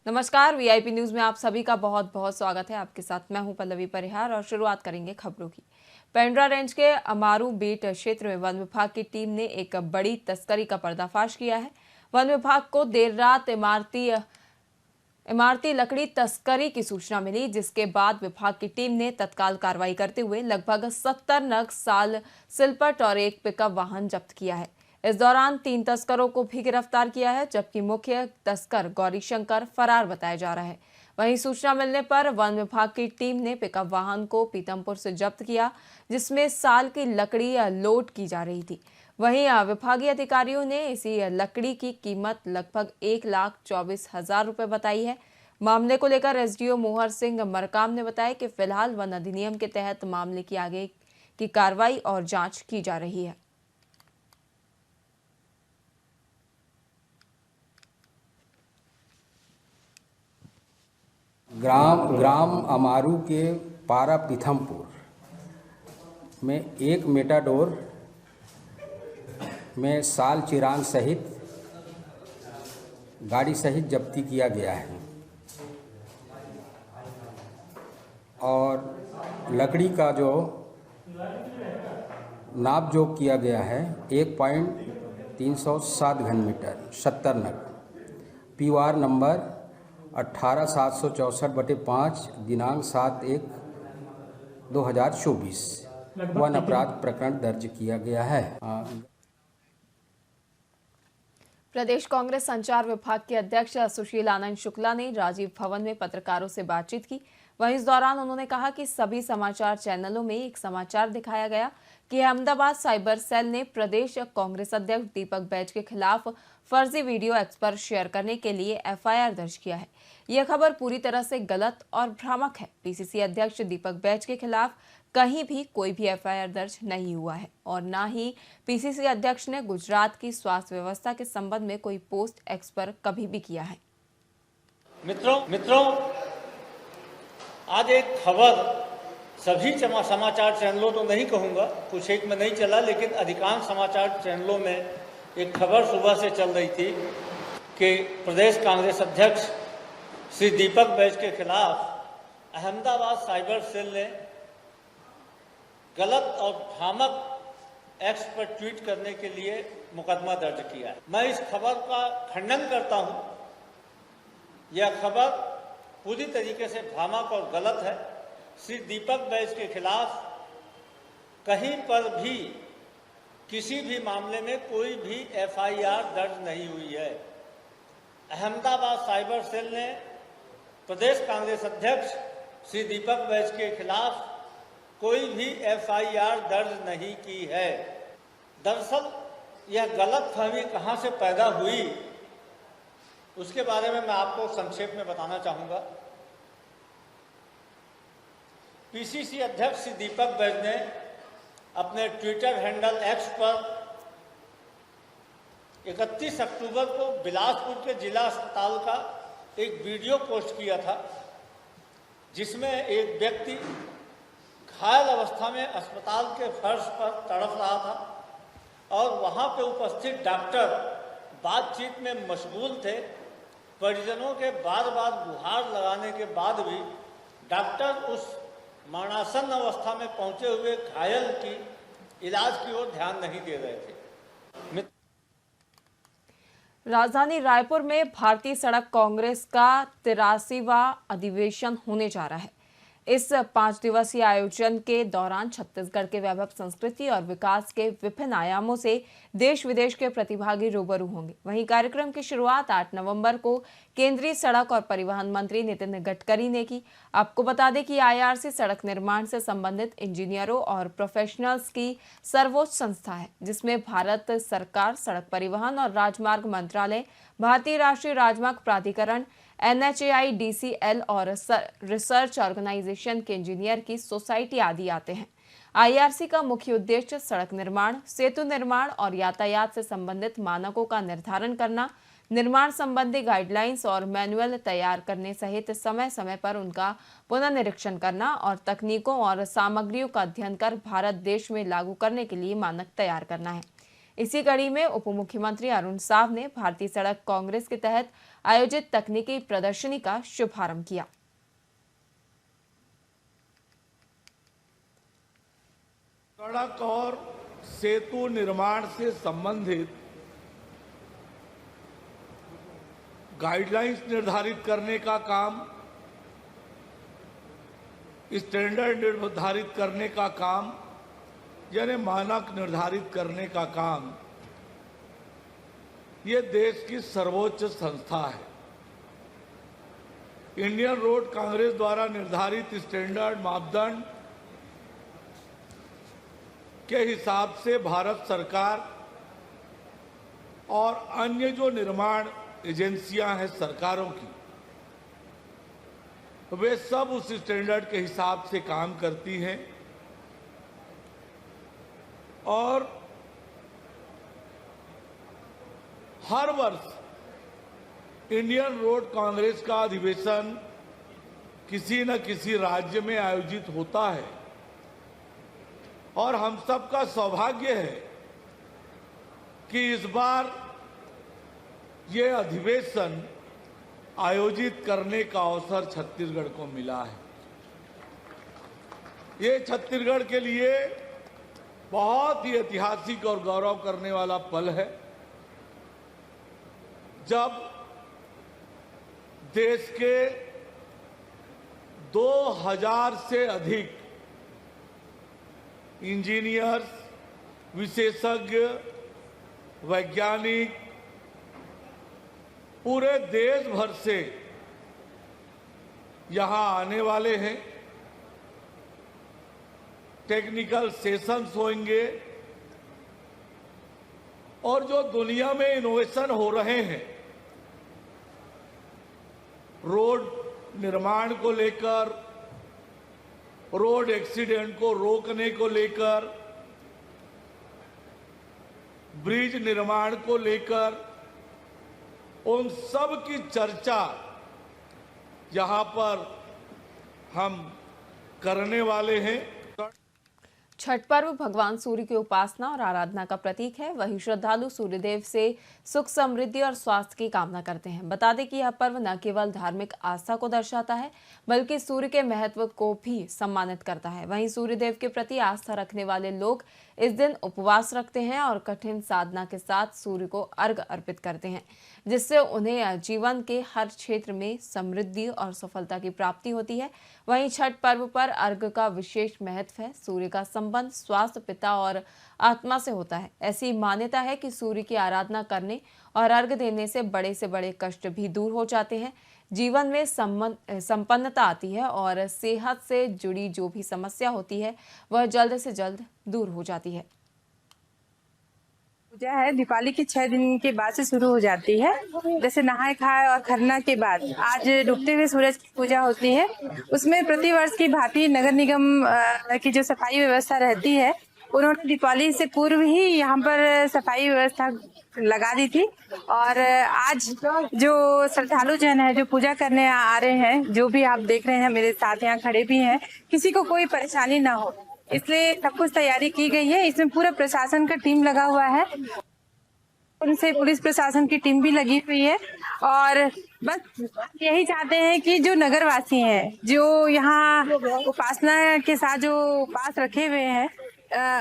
नमस्कार, VIP news में आप सभी का बहुत बहुत स्वागत है। आपके साथ मैं हूं पल्लवी परिहार और शुरुआत करेंगे खबरों की। पेंड्रा रेंज के अमारू बेट क्षेत्र में वन विभाग की टीम ने एक बड़ी तस्करी का पर्दाफाश किया है। वन विभाग को देर रात इमारती लकड़ी तस्करी की सूचना मिली, जिसके बाद विभाग की टीम ने तत्काल कार्रवाई करते हुए लगभग 70 नग साल सिलपट और एक पिकअप वाहन जब्त किया है। इस दौरान 3 तस्करों को भी गिरफ्तार किया है, जबकि मुख्य तस्कर गौरीशंकर फरार बताया जा रहा है। वहीं सूचना मिलने पर वन विभाग की टीम ने पिकअप वाहन को पीतमपुर से जब्त किया, जिसमें साल की लकड़ी लोड की जा रही थी। वहीं विभागीय अधिकारियों ने इसी लकड़ी की कीमत लगभग 1,24,000 रुपए बताई है। मामले को लेकर एसडीओ मोहर सिंह मरकाम ने बताया कि फिलहाल वन अधिनियम के तहत मामले की आगे की कार्रवाई और जांच की जा रही है। ग्राम अमारू के पारा पीथमपुर में एक मेटाडोर में साल चिरान सहित गाड़ी सहित जब्ती किया गया है और लकड़ी का जो नाप जोख किया गया है 1.307 घन मीटर 70 नग पीवार नंबर 18,764/5 दिनांक 7/1/2024 वन अपराध प्रकरण दर्ज किया गया है। प्रदेश कांग्रेस संचार विभाग के अध्यक्ष सुशील आनंद शुक्ला ने राजीव भवन में पत्रकारों से बातचीत की। वहीं इस दौरान उन्होंने कहा कि सभी समाचार चैनलों में एक समाचार दिखाया गया कि अहमदाबाद साइबर सेल ने प्रदेश कांग्रेस अध्यक्ष दीपक बैज के खिलाफ फर्जी वीडियो एक्स पर शेयर करने के लिए एफआईआर दर्ज किया है। यह खबर पूरी तरह से गलत और भ्रामक है। पीसीसी अध्यक्ष दीपक बैज के खिलाफ कहीं भी कोई भी एफआईआर दर्ज नहीं हुआ है और न ही पीसीसी अध्यक्ष ने गुजरात की स्वास्थ्य व्यवस्था के संबंध में कोई पोस्ट एक्स पर कभी भी किया है। मित्रों, आज एक खबर सभी समाचार चैनलों तो नहीं कहूँगा, कुछ एक में नहीं चला, लेकिन अधिकांश समाचार चैनलों में एक खबर सुबह से चल रही थी कि प्रदेश कांग्रेस अध्यक्ष श्री दीपक बैज के खिलाफ अहमदाबाद साइबर सेल ने गलत और भ्रामक एक्स पर ट्वीट करने के लिए मुकदमा दर्ज किया है। मैं इस खबर का खंडन करता हूं। यह खबर पूरी तरीके से भ्रामक और गलत है। श्री दीपक बैज के खिलाफ कहीं पर भी किसी भी मामले में कोई भी एफआईआर दर्ज नहीं हुई है। अहमदाबाद साइबर सेल ने प्रदेश कांग्रेस अध्यक्ष श्री दीपक बैज के खिलाफ कोई भी एफआईआर दर्ज नहीं की है। दरअसल यह गलतफहमी कहां से पैदा हुई, उसके बारे में मैं आपको संक्षेप में बताना चाहूंगा। पीसीसी अध्यक्ष श्री दीपक बैज ने अपने ट्विटर हैंडल एक्स पर 31 अक्टूबर को बिलासपुर के जिला अस्पताल का एक वीडियो पोस्ट किया था, जिसमें एक व्यक्ति घायल अवस्था में अस्पताल के फर्श पर तड़प रहा था और वहां पे उपस्थित डॉक्टर बातचीत में मशगूल थे। परिजनों के बार बार गुहार लगाने के बाद भी डॉक्टर उस मरणासन अवस्था में पहुंचे हुए घायल की इलाज की ओर ध्यान नहीं दे रहे थे। राजधानी रायपुर में भारतीय सड़क कांग्रेस का 83वां अधिवेशन होने जा रहा है। इस 5 दिवसीय आयोजन के दौरान छत्तीसगढ़ के वैभव, संस्कृति और विकास के विभिन्न आयामों से देश विदेश के प्रतिभागी रूबरू होंगे। वहीं कार्यक्रम की शुरुआत 8 नवंबर को केंद्रीय सड़क और परिवहन मंत्री नितिन गडकरी ने की। आपको बता दें कि आईआरसी सड़क निर्माण से संबंधित इंजीनियरों और प्रोफेशनल्स की सर्वोच्च संस्था है, जिसमें भारत सरकार, सड़क परिवहन और राजमार्ग मंत्रालय, भारतीय राष्ट्रीय राजमार्ग प्राधिकरण, NHAIDCL और रिसर्च ऑर्गेनाइजेशन के इंजीनियर की सोसाइटी आदि आते हैं। आईआरसी का मुख्य उद्देश्य सड़क निर्माण, सेतु निर्माण और यातायात से संबंधित मानकों का निर्धारण करना, निर्माण संबंधी गाइडलाइंस और मैनुअल तैयार करने सहित समय समय पर उनका पुनर्निरीक्षण करना और तकनीकों और सामग्रियों का अध्ययन कर भारत देश में लागू करने के लिए मानक तैयार करना है। इसी कड़ी में उप मुख्यमंत्री अरुण साव ने भारतीय सड़क कांग्रेस के तहत आयोजित तकनीकी प्रदर्शनी का शुभारंभ किया। सड़क और सेतु निर्माण से संबंधित गाइडलाइंस निर्धारित करने का काम, स्टैंडर्ड निर्धारित करने का काम, यानी मानक निर्धारित करने का काम, ये देश की सर्वोच्च संस्था है। इंडियन रोड कांग्रेस द्वारा निर्धारित स्टैंडर्ड मापदंड के हिसाब से भारत सरकार और अन्य जो निर्माण एजेंसियां हैं सरकारों की, वे सब उस स्टैंडर्ड के हिसाब से काम करती हैं और हर वर्ष इंडियन रोड कांग्रेस का अधिवेशन किसी न किसी राज्य में आयोजित होता है और हम सबका सौभाग्य है कि इस बार ये अधिवेशन आयोजित करने का अवसर छत्तीसगढ़ को मिला है। ये छत्तीसगढ़ के लिए बहुत ही ऐतिहासिक और गौरव करने वाला पल है, जब देश के 2000 से अधिक इंजीनियर्स, विशेषज्ञ, वैज्ञानिक पूरे देश भर से यहां आने वाले हैं। टेक्निकल सेशंस होंगे और जो दुनिया में इनोवेशन हो रहे हैं रोड निर्माण को लेकर, रोड एक्सीडेंट को रोकने को लेकर, ब्रिज निर्माण को लेकर, उन सब की चर्चा यहां पर हम करने वाले हैं। छठ पर्व भगवान सूर्य की उपासना और आराधना का प्रतीक है। वहीं श्रद्धालु सूर्यदेव से सुख, समृद्धि और स्वास्थ्य की कामना करते हैं। बता दें कि यह पर्व न केवल धार्मिक आस्था को दर्शाता है, बल्कि सूर्य के महत्व को भी सम्मानित करता है। वहीं सूर्यदेव के प्रति आस्था रखने वाले लोग इस दिन उपवास रखते हैं और कठिन साधना के साथ सूर्य को अर्घ अर्पित करते हैं, जिससे उन्हें जीवन के हर क्षेत्र में समृद्धि और सफलता की प्राप्ति होती है। वहीं छठ पर्व पर अर्घ का विशेष महत्व है। सूर्य का संबंध स्वास्थ्य, पिता और आत्मा से होता है। ऐसी मान्यता है कि सूर्य की आराधना करने और अर्घ देने से बड़े कष्ट भी दूर हो जाते हैं, जीवन में संपन्नता आती है और सेहत से जुड़ी जो भी समस्या होती है वह जल्द से जल्द दूर हो जाती है। पूजा है दीपावली की 6 दिन के बाद से शुरू हो जाती है। जैसे नहाए खाए और खरना के बाद आज डूबते हुए सूरज की पूजा होती है। उसमें प्रतिवर्ष की भांति नगर निगम की जो सफाई व्यवस्था रहती है, उन्होंने दीपावली से पूर्व ही यहाँ पर सफाई व्यवस्था लगा दी थी। और आज जो श्रद्धालु जन है जो पूजा करने आ रहे हैं, जो भी आप देख रहे हैं मेरे साथ यहाँ खड़े भी हैं, किसी को कोई परेशानी ना हो, इसलिए सब कुछ तैयारी की गई है। इसमें पूरा प्रशासन का टीम लगा हुआ है, उनसे पुलिस प्रशासन की टीम भी लगी हुई है। और बस यही चाहते हैं कि जो नगरवासी हैं, जो यहाँ उपासना के साथ जो उपास रखे हुए हैं,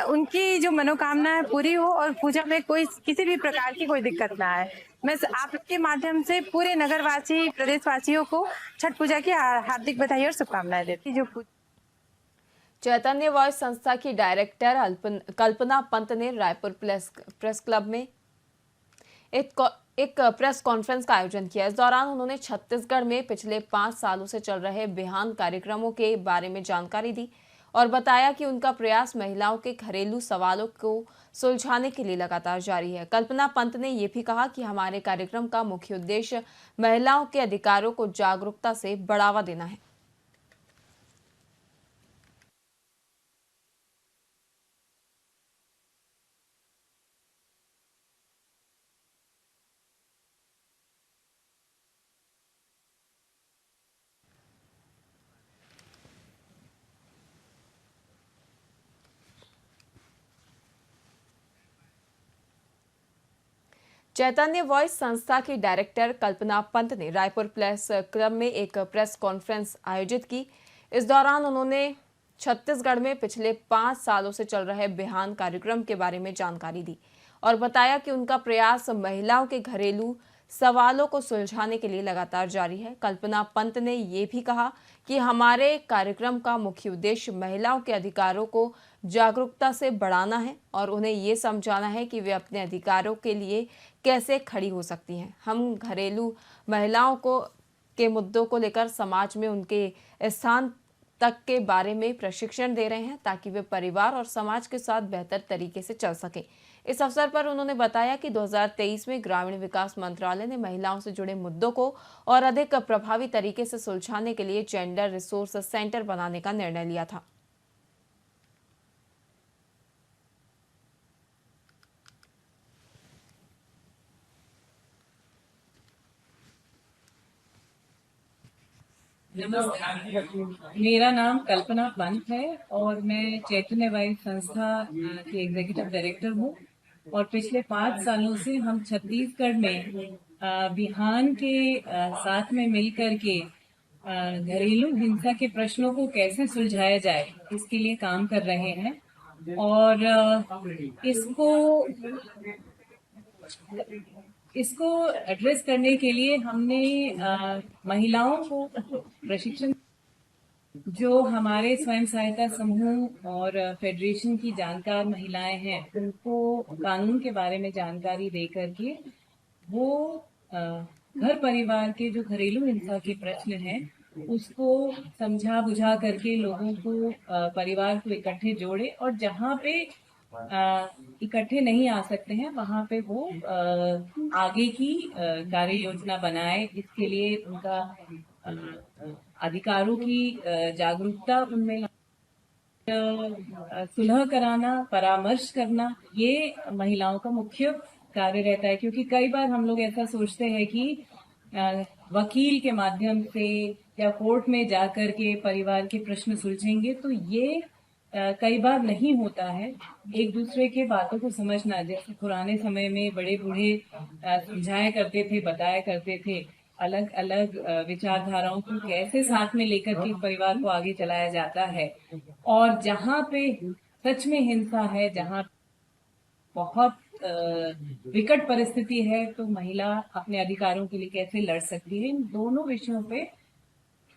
उनकी जो मनोकामना है पूरी हो और पूजा में कोई किसी भी प्रकार की कोई दिक्कत ना आए। मैं आपके माध्यम से पूरे नगरवासी, प्रदेशवासियों को छठ पूजा की हार्दिक बधाई और शुभकामनाएं देती हूँ। जो चैतन्य वॉइस संस्था की डायरेक्टर कल्पना पंत ने रायपुर प्रेस क्लब में एक प्रेस कॉन्फ्रेंस का आयोजन किया। इस दौरान उन्होंने छत्तीसगढ़ में पिछले 5 सालों से चल रहे बिहान कार्यक्रमों के बारे में जानकारी दी और बताया कि उनका प्रयास महिलाओं के घरेलू सवालों को सुलझाने के लिए लगातार जारी है। कल्पना पंत ने यह भी कहा कि हमारे कार्यक्रम का मुख्य उद्देश्य महिलाओं के अधिकारों को जागरूकता से बढ़ावा देना है। चैतन्य वॉइस संस्था की डायरेक्टर कल्पना पंत ने रायपुर प्रेस क्लब में एक प्रेस कॉन्फ्रेंस आयोजित की। इस दौरान उन्होंने छत्तीसगढ़ में पिछले 5 सालों से चल रहे बिहान कार्यक्रम के बारे में जानकारी दी और बताया कि उनका प्रयास महिलाओं के घरेलू सवालों को सुलझाने के लिए लगातार जारी है। कल्पना पंत ने ये भी कहा कि हमारे कार्यक्रम का मुख्य उद्देश्य महिलाओं के अधिकारों को जागरूकता से बढ़ाना है और उन्हें ये समझाना है कि वे अपने अधिकारों के लिए कैसे खड़ी हो सकती हैं। हम घरेलू महिलाओं के मुद्दों को लेकर समाज में उनके स्थान तक के बारे में प्रशिक्षण दे रहे हैं ताकि वे परिवार और समाज के साथ बेहतर तरीके से चल सकें। इस अवसर पर उन्होंने बताया कि 2023 में ग्रामीण विकास मंत्रालय ने महिलाओं से जुड़े मुद्दों को और अधिक प्रभावी तरीके से सुलझाने के लिए जेंडर रिसोर्स सेंटर बनाने का निर्णय लिया था। नमस्कार, मेरा नाम कल्पना पंत है और मैं चैतन्य वॉइस संस्था की एग्जीक्यूटिव डायरेक्टर हूँ और पिछले 5 सालों से हम छत्तीसगढ़ में बिहान के साथ में मिलकर के घरेलू हिंसा के प्रश्नों को कैसे सुलझाया जाए इसके लिए काम कर रहे हैं और इसको एड्रेस करने के लिए हमने महिलाओं को प्रशिक्षण, जो हमारे स्वयं सहायता समूह और फेडरेशन की जानकार महिलाएं हैं उनको कानून के बारे में जानकारी दे करके वो घर परिवार के जो घरेलू हिंसा के प्रश्न हैं उसको समझा बुझा करके लोगों को परिवार को इकट्ठे जोड़े और जहाँ पे इकट्ठे नहीं आ सकते हैं वहां पे वो आगे की कार्य योजना बनाए। इसके लिए उनका अधिकारों की जागरूकता उनमें सुलह कराना, परामर्श करना, ये महिलाओं का मुख्य कार्य रहता है। क्योंकि कई बार हम लोग ऐसा सोचते हैं कि वकील के माध्यम से या कोर्ट में जाकर के परिवार के प्रश्न सुलझेंगे, तो ये कई बार नहीं होता है। एक दूसरे के बातों को समझना, जैसे पुराने समय में बड़े बूढ़े समझाया करते थे, बताया करते थे, अलग अलग विचारधाराओं को कैसे साथ में लेकर के परिवार को आगे चलाया जाता है। और जहाँ पे सच में हिंसा है, जहाँ बहुत विकट परिस्थिति है, तो महिला अपने अधिकारों के लिए कैसे लड़ सकती है, इन दोनों विषयों पे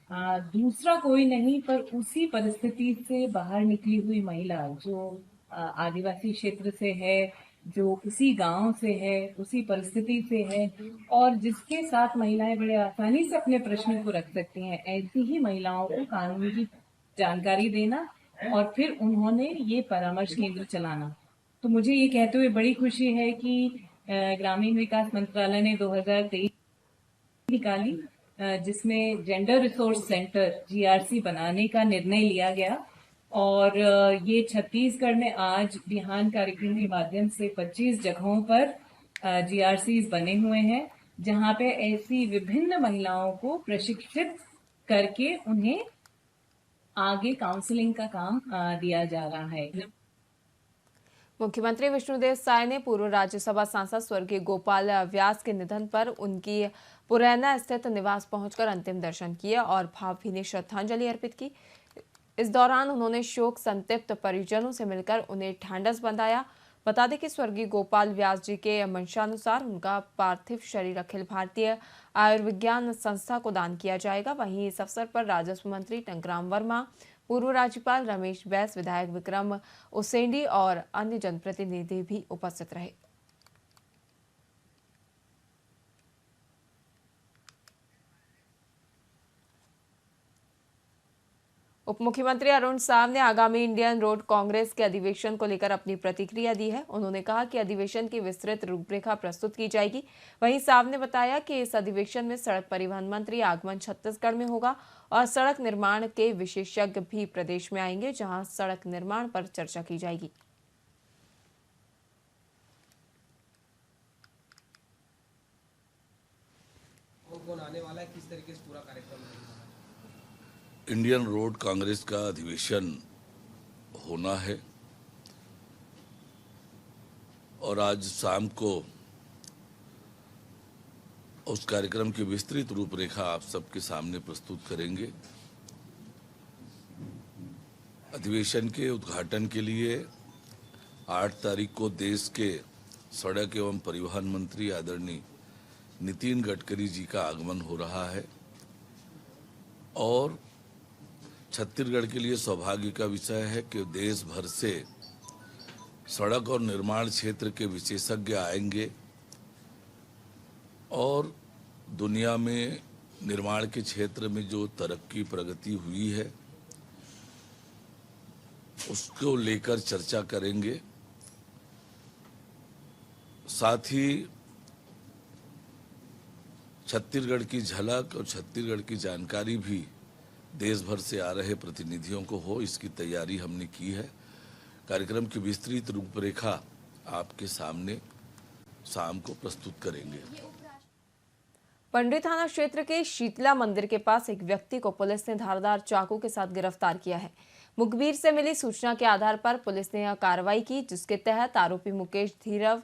दूसरा कोई नहीं पर उसी परिस्थिति से बाहर निकली हुई महिला जो आदिवासी क्षेत्र से है, जो उसी गांव से है, उसी परिस्थिति से है और जिसके साथ महिलाएं बड़े आसानी से अपने प्रश्न को रख सकती हैं, ऐसी ही महिलाओं को कानून की जानकारी देना और फिर उन्होंने ये परामर्श केंद्र चलाना। तो मुझे ये कहते हुए बड़ी खुशी है कि ग्रामीण विकास मंत्रालय ने 2023 निकाली जिसमें जेंडर रिसोर्स सेंटर GRC बनाने का निर्णय लिया गया और ये छत्तीसगढ़ में आज बिहान कार्यक्रम के माध्यम से 25 जगहों पर GRCs बने हुए हैं, जहां पे ऐसी विभिन्न महिलाओं को प्रशिक्षित करके उन्हें आगे काउंसलिंग का काम दिया जा रहा है। मुख्यमंत्री विष्णुदेव साय ने पूर्व राज्यसभा सांसद स्वर्गीय गोपाल व्यास के निधन पर उनकी पुरैना स्थित निवास पहुंचकर अंतिम दर्शन किए और भावभीनी श्रद्धांजलि अर्पित की। इस दौरान उन्होंने शोक संतप्त परिजनों से मिलकर उन्हें ढांढस बंधाया। बता दें कि स्वर्गीय गोपाल व्यास जी के मंशानुसार उनका पार्थिव शरीर अखिल भारतीय आयुर्विज्ञान संस्था को दान किया जाएगा। वहीं इस अवसर पर राजस्व मंत्री टंकराम वर्मा, पूर्व राज्यपाल रमेश बैस, विधायक विक्रम उसेंडी और अन्य जनप्रतिनिधि भी उपस्थित रहे। उप मुख्यमंत्री अरुण साव ने आगामी इंडियन रोड कांग्रेस के अधिवेशन को लेकर अपनी प्रतिक्रिया दी है। उन्होंने कहा कि अधिवेशन की विस्तृत रूपरेखा प्रस्तुत की जाएगी। वहीं साव ने बताया कि इस अधिवेशन में सड़क परिवहन मंत्री आगमन छत्तीसगढ़ में होगा और सड़क निर्माण के विशेषज्ञ भी प्रदेश में आएंगे, जहां सड़क निर्माण पर चर्चा की जाएगी। कौन आने वाला है, किस तरीके से पूरा कार्यक्रम है? इंडियन रोड कांग्रेस का अधिवेशन होना है और आज शाम को उस कार्यक्रम की विस्तृत रूपरेखा आप सबके सामने प्रस्तुत करेंगे। अधिवेशन के उद्घाटन के लिए 8 तारीख को देश के सड़क एवं परिवहन मंत्री आदरणीय नितिन गडकरी जी का आगमन हो रहा है और छत्तीसगढ़ के लिए सौभाग्य का विषय है कि देश भर से सड़क और निर्माण क्षेत्र के विशेषज्ञ आएंगे और दुनिया में निर्माण के क्षेत्र में जो तरक्की प्रगति हुई है उसको लेकर चर्चा करेंगे। साथ ही छत्तीसगढ़ की झलक और छत्तीसगढ़ की जानकारी भी देश भर से आ रहे प्रतिनिधियों को हो, इसकी तैयारी हमने की है। कार्यक्रम की विस्तृत रूपरेखा आपके सामने शाम को प्रस्तुत करेंगे। पंडरी थाना क्षेत्र के शीतला मंदिर के पास एक व्यक्ति को पुलिस ने धारदार चाकू के साथ गिरफ्तार किया है। मुखबिर से मिली सूचना के आधार पर पुलिस ने यह कार्रवाई की, जिसके तहत आरोपी मुकेश धीरव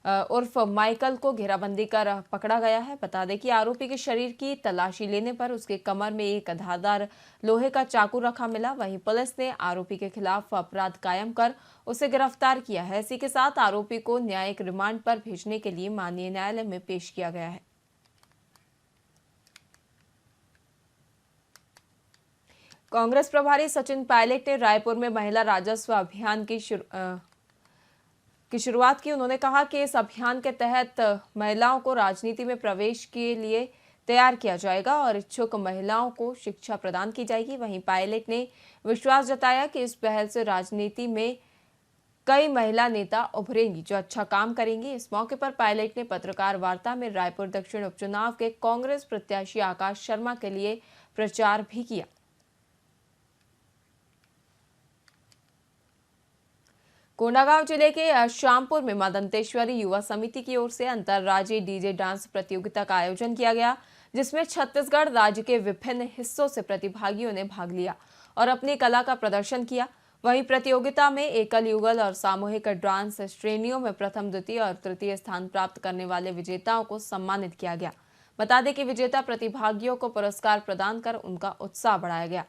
उर्फ माइकल को घेराबंदी कर पकड़ा गया है। बता दें कि आरोपी के शरीर की तलाशी लेने पर उसके कमर में एक धारदार लोहे का चाकू रखा मिला। वहीं पुलिस ने आरोपी के खिलाफ अपराध कायम कर उसे गिरफ्तार किया है। इसी के साथ आरोपी को न्यायिक रिमांड पर भेजने के लिए माननीय न्यायालय में पेश किया गया है। कांग्रेस प्रभारी सचिन पायलट ने रायपुर में महिला राजस्व अभियान की शुरुआत की। उन्होंने कहा कि इस अभियान के तहत महिलाओं को राजनीति में प्रवेश के लिए तैयार किया जाएगा और इच्छुक महिलाओं को शिक्षा प्रदान की जाएगी। वहीं पायलट ने विश्वास जताया कि इस पहल से राजनीति में कई महिला नेता उभरेंगी जो अच्छा काम करेंगी। इस मौके पर पायलट ने पत्रकार वार्ता में रायपुर दक्षिण उपचुनाव के कांग्रेस प्रत्याशी आकाश शर्मा के लिए प्रचार भी किया। कोंडागांव जिले के श्यामपुर में मां दंतेश्वरी युवा समिति की ओर से अंतर्राज्यीय डीजे डांस प्रतियोगिता का आयोजन किया गया, जिसमें छत्तीसगढ़ राज्य के विभिन्न हिस्सों से प्रतिभागियों ने भाग लिया और अपनी कला का प्रदर्शन किया। वहीं प्रतियोगिता में एकल, युगल और सामूहिक डांस श्रेणियों में प्रथम, द्वितीय और तृतीय स्थान प्राप्त करने वाले विजेताओं को सम्मानित किया गया। बता दें कि विजेता प्रतिभागियों को पुरस्कार प्रदान कर उनका उत्साह बढ़ाया गया।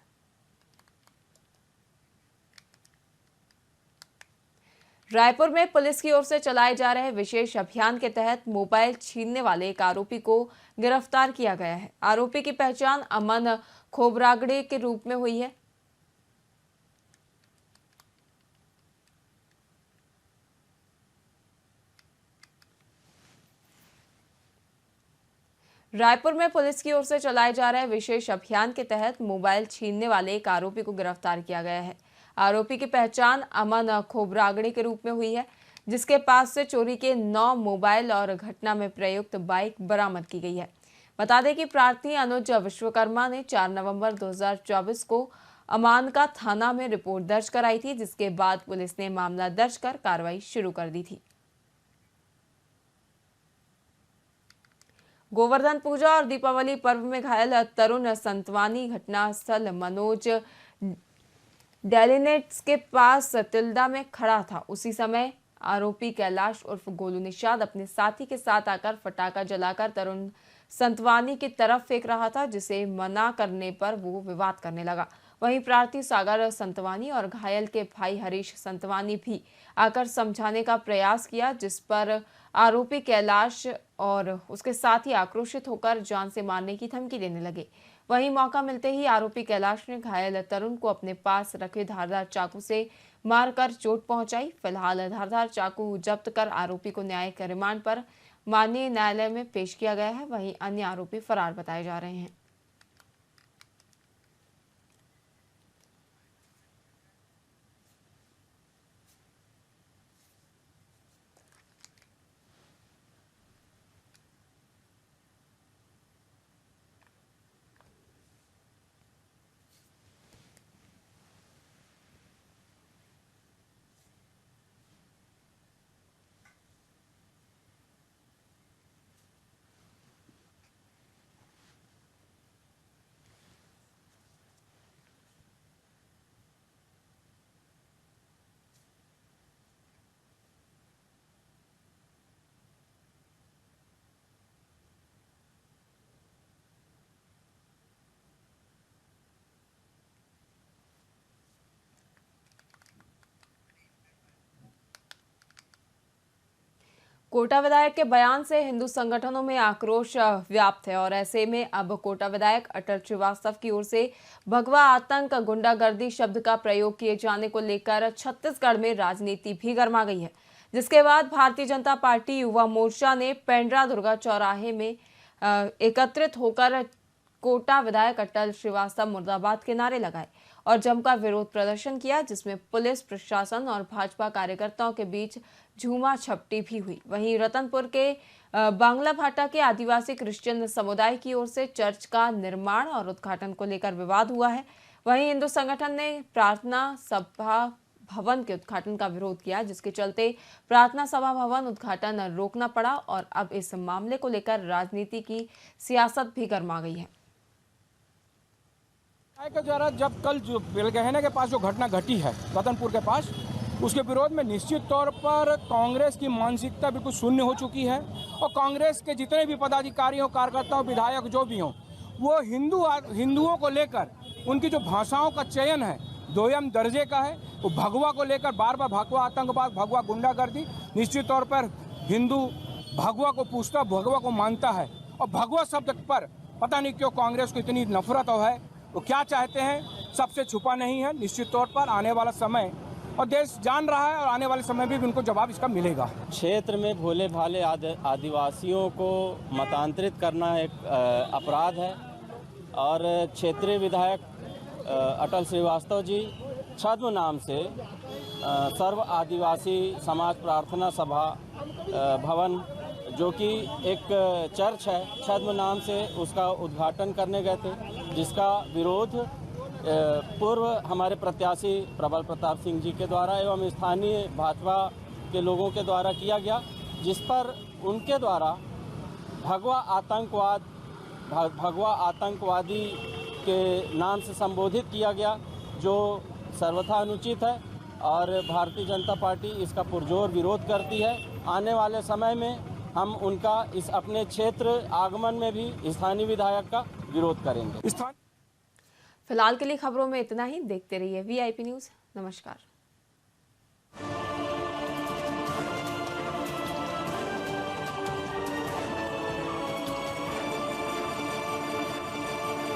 रायपुर में पुलिस की ओर से चलाए जा रहे विशेष अभियान के तहत मोबाइल छीनने वाले एक आरोपी को गिरफ्तार किया गया है। आरोपी की पहचान अमन खोबरागड़े के रूप में हुई है। रायपुर में पुलिस की ओर से चलाए जा रहे विशेष अभियान के तहत मोबाइल छीनने वाले एक आरोपी को गिरफ्तार किया गया है। आरोपी की पहचान अमन खोबरागड़े के रूप में हुई है, जिसके पास से चोरी के 9 मोबाइल और घटना में प्रयुक्त बाइक बरामद की गई है। बता दें कि प्रार्थी अनुज विश्वकर्मा ने 4 नवंबर 2024 को अमानका थाना में रिपोर्ट दर्ज कराई थी, जिसके बाद पुलिस ने मामला दर्ज कर कार्रवाई शुरू कर दी थी। गोवर्धन पूजा और दीपावली पर्व में घायल तरुण संतवानी घटनास्थल मनोज डेलिनेट्स के पास तिल्दा में खड़ा था। उसी समय आरोपी कैलाश उर्फ गोलू निषाद अपने साथी के साथ आकर फटाका जलाकर तरुण संतवानी की तरफ फेंक रहा था, जिसे मना करने पर वो विवाद करने लगा। वहीं प्रार्थी सागर संतवानी और घायल के भाई हरीश संतवानी भी आकर समझाने का प्रयास किया, जिस पर आरोपी कैलाश और उसके साथी आक्रोशित होकर जान से मारने की धमकी देने लगे। वहीं मौका मिलते ही आरोपी कैलाश ने घायल तरुण को अपने पास रखे धारदार चाकू से मारकर चोट पहुंचाई। फिलहाल धारदार चाकू जब्त कर आरोपी को न्यायिक रिमांड पर माननीय न्यायालय में पेश किया गया है। वहीं अन्य आरोपी फरार बताए जा रहे हैं। कोटा विधायक के बयान से हिंदू संगठनों में आक्रोश व्याप्त है और ऐसे में अब कोटा विधायक अटल श्रीवास्तव की ओर से भगवा आतंक गुंडागर्दी शब्द का प्रयोग किए जाने को लेकर छत्तीसगढ़ में राजनीति भी गर्मा गई है, जिसके बाद भारतीय जनता पार्टी युवा मोर्चा ने पेंड्रा दुर्गा चौराहे में एकत्रित होकर कोटा विधायक अटल श्रीवास्तव मुर्दाबाद के नारे लगाए और जमकर विरोध प्रदर्शन किया, जिसमें पुलिस प्रशासन और भाजपा कार्यकर्ताओं के बीच झूमा झपटी भी हुई। वहीं रतनपुर के बांग्ला भाटा के आदिवासी क्रिश्चियन समुदाय की ओर से चर्च का निर्माण और उद्घाटन को लेकर विवाद हुआ है। वहीं हिंदू संगठन ने प्रार्थना सभा भवन के उद्घाटन का विरोध किया, जिसके चलते प्रार्थना सभा भवन उद्घाटन रोकना पड़ा और अब इस मामले को लेकर राजनीति की सियासत भी गर्मा गई है। के द्वारा जब कल जो बेलगहना के पास जो घटना घटी है रतनपुर के पास, उसके विरोध में निश्चित तौर पर कांग्रेस की मानसिकता बिल्कुल शून्य हो चुकी है और कांग्रेस के जितने भी पदाधिकारी हों, कार्यकर्ता विधायक जो भी हों, वो हिंदुओं को लेकर उनकी जो भाषाओं का चयन है दोयम दर्जे का है। वो भगवा को लेकर बार बार भगवा आतंकवाद, भगवा गुंडागर्दी, निश्चित तौर पर हिंदू भगवा को पूछता, भगवा को मानता है और भगवा शब्द पर पता नहीं क्यों कांग्रेस को इतनी नफरत है। वो क्या चाहते हैं सबसे छुपा नहीं है। निश्चित तौर पर आने वाला समय और देश जान रहा है और आने वाले समय में भी उनको जवाब इसका मिलेगा। क्षेत्र में भोले भाले आदिवासियों को मतांतरित करना एक अपराध है और क्षेत्रीय विधायक अटल श्रीवास्तव जी छद्म नाम से सर्व आदिवासी समाज प्रार्थना सभा भवन जो कि एक चर्च है, छद्म नाम से उसका उद्घाटन करने गए थे, जिसका विरोध पूर्व हमारे प्रत्याशी प्रबल प्रताप सिंह जी के द्वारा एवं स्थानीय भाजपा के लोगों के द्वारा किया गया, जिस पर उनके द्वारा भगवा आतंकवादी के नाम से संबोधित किया गया, जो सर्वथा अनुचित है और भारतीय जनता पार्टी इसका पुरजोर विरोध करती है। आने वाले समय में हम उनका इस अपने क्षेत्र आगमन में भी स्थानीय विधायक का विरोध करेंगे। फिलहाल के लिए खबरों में इतना ही। देखते रहिए VIP न्यूज़। नमस्कार।